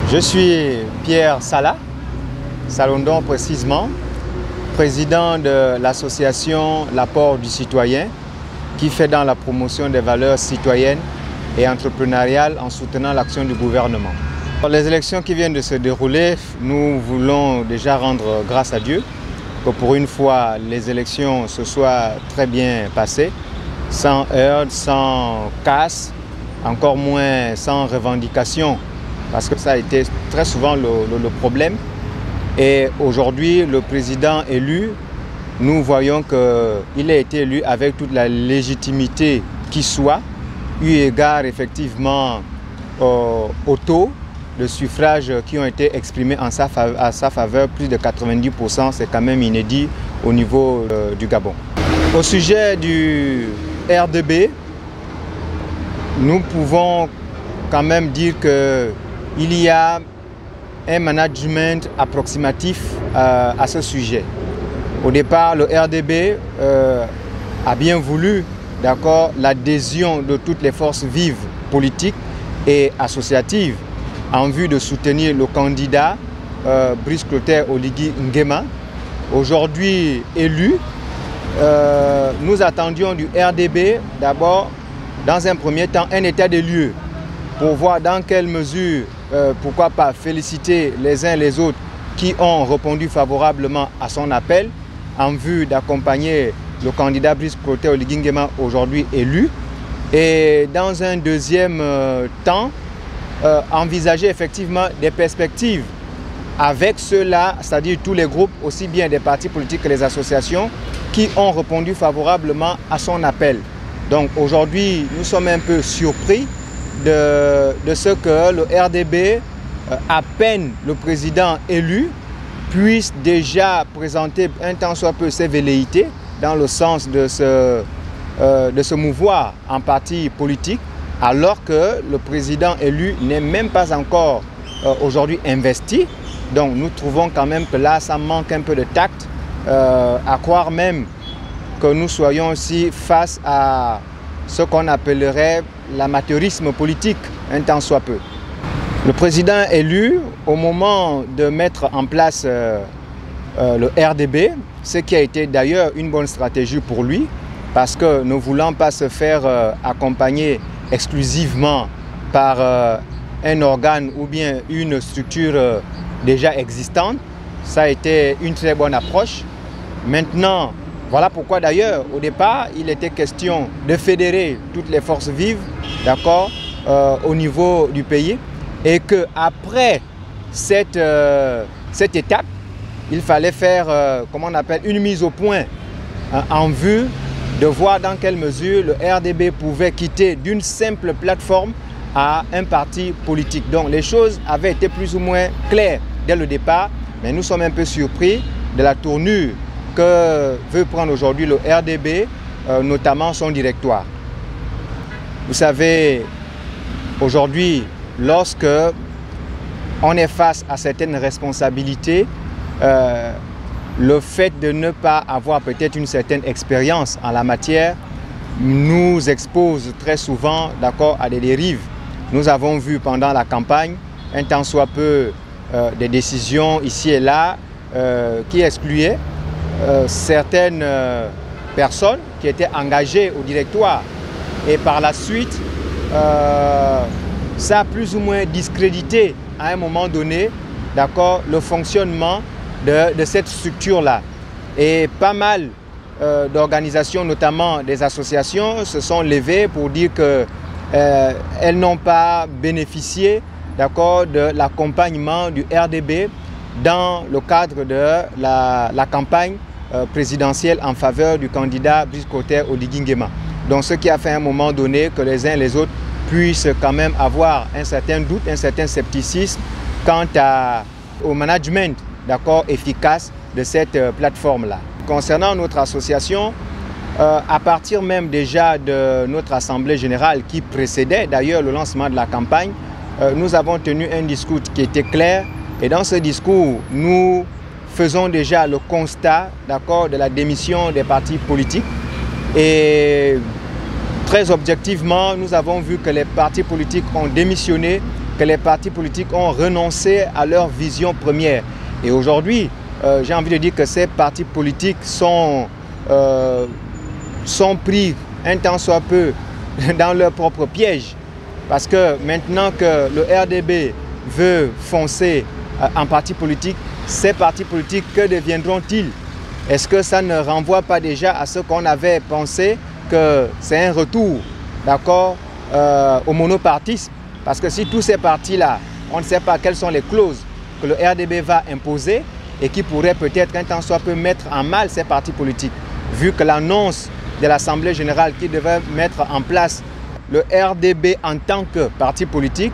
Je suis Pierre Salah, Salondon précisément, président de l'association L'apport du citoyen qui fait dans la promotion des valeurs citoyennes et entrepreneuriales en soutenant l'action du gouvernement. Pour les élections qui viennent de se dérouler, nous voulons déjà rendre grâce à Dieu que pour une fois les élections se soient très bien passées, sans heurts, sans casse, encore moins sans revendication, parce que ça a été très souvent le problème. Et aujourd'hui, le président élu, nous voyons qu'il a été élu avec toute la légitimité qui soit, eu égard effectivement au taux de suffrages qui ont été exprimés à sa faveur, plus de 90%, c'est quand même inédit au niveau du Gabon. Au sujet du RDB, nous pouvons quand même dire qu'il y a un management approximatif à ce sujet. Au départ, le RDB a bien voulu l'adhésion de toutes les forces vives politiques et associatives en vue de soutenir le candidat Brice Clotaire Oligui Nguema. Aujourd'hui élu, nous attendions du RDB d'abord, dans un premier temps, un état des lieux pour voir dans quelle mesure, pourquoi pas féliciter les uns les autres qui ont répondu favorablement à son appel en vue d'accompagner le candidat Brice Clotaire Oligui Nguema aujourd'hui élu. Et dans un deuxième temps, envisager effectivement des perspectives avec ceux-là, c'est-à-dire tous les groupes, aussi bien des partis politiques que les associations, qui ont répondu favorablement à son appel. Donc aujourd'hui, nous sommes un peu surpris de ce que le RDB, à peine le président élu, puisse déjà présenter un tant soit peu ses velléités dans le sens de se mouvoir en parti politique, alors que le président élu n'est même pas encore aujourd'hui investi. Donc nous trouvons quand même que là, ça manque un peu de tact, à croire même que nous soyons aussi face à ce qu'on appellerait l'amateurisme politique, un tant soit peu. Le président élu, au moment de mettre en place le RDB, ce qui a été d'ailleurs une bonne stratégie pour lui, parce que ne voulant pas se faire accompagner exclusivement par un organe ou bien une structure déjà existante, ça a été une très bonne approche. Maintenant, voilà pourquoi d'ailleurs, au départ, il était question de fédérer toutes les forces vives, au niveau du pays, et qu'après cette étape, il fallait faire, comment on appelle, une mise au point en vue de voir dans quelle mesure le RDB pouvait quitter d'une simple plateforme à un parti politique. Donc les choses avaient été plus ou moins claires dès le départ, mais nous sommes un peu surpris de la tournure que veut prendre aujourd'hui le RDB, notamment son directoire. Vous savez, aujourd'hui, lorsque on est face à certaines responsabilités, le fait de ne pas avoir peut-être une certaine expérience en la matière nous expose très souvent à des dérives. Nous avons vu pendant la campagne, un tant soit peu, des décisions ici et là qui excluaient certaines personnes qui étaient engagées au directoire. Et par la suite, ça a plus ou moins discrédité à un moment donné le fonctionnement de cette structure-là. Et pas mal d'organisations, notamment des associations, se sont levées pour dire qu'elles n'ont pas bénéficié de l'accompagnement du RDB dans le cadre de la campagne présidentielle en faveur du candidat Brice Clotaire Oligui Nguema. Donc ce qui a fait à un moment donné que les uns et les autres puissent quand même avoir un certain doute, un certain scepticisme quant au management efficace de cette plateforme-là. Concernant notre association, à partir même déjà de notre assemblée générale qui précédait d'ailleurs le lancement de la campagne, nous avons tenu un discours qui était clair, et dans ce discours, nous faisons déjà le constat de la démission des partis politiques. Et très objectivement, nous avons vu que les partis politiques ont démissionné que les partis politiques ont renoncé à leur vision première. Et aujourd'hui, j'ai envie de dire que ces partis politiques sont pris un tant soit peu dans leur propre piège. Parce que maintenant que le RDB veut foncer en parti politique, ces partis politiques, que deviendront-ils? Est-ce que ça ne renvoie pas déjà à ce qu'on avait pensé, que c'est un retour, d'accord, au monopartisme? Parce que si tous ces partis-là, on ne sait pas quelles sont les clauses que le RDB va imposer et qui pourraient peut-être un tant soit peu mettre en mal ces partis politiques, vu que l'annonce de l'Assemblée générale qui devait mettre en place le RDB en tant que parti politique,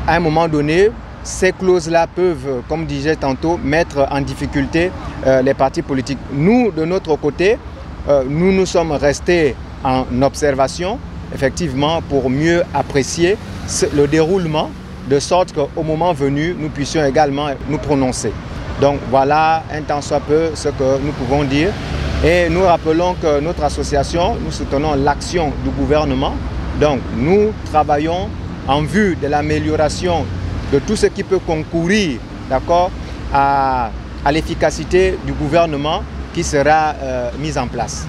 à un moment donné, ces clauses-là peuvent, comme disais tantôt, mettre en difficulté les partis politiques. Nous, de notre côté, nous sommes restés en observation, effectivement, pour mieux apprécier le déroulement, de sorte qu'au moment venu, nous puissions également nous prononcer. Donc voilà un tant soit peu ce que nous pouvons dire. Et nous rappelons que notre association, nous soutenons l'action du gouvernement. Donc nous travaillons en vue de l'amélioration de tout ce qui peut concourir, d'accord, à l'efficacité du gouvernement qui sera mis en place.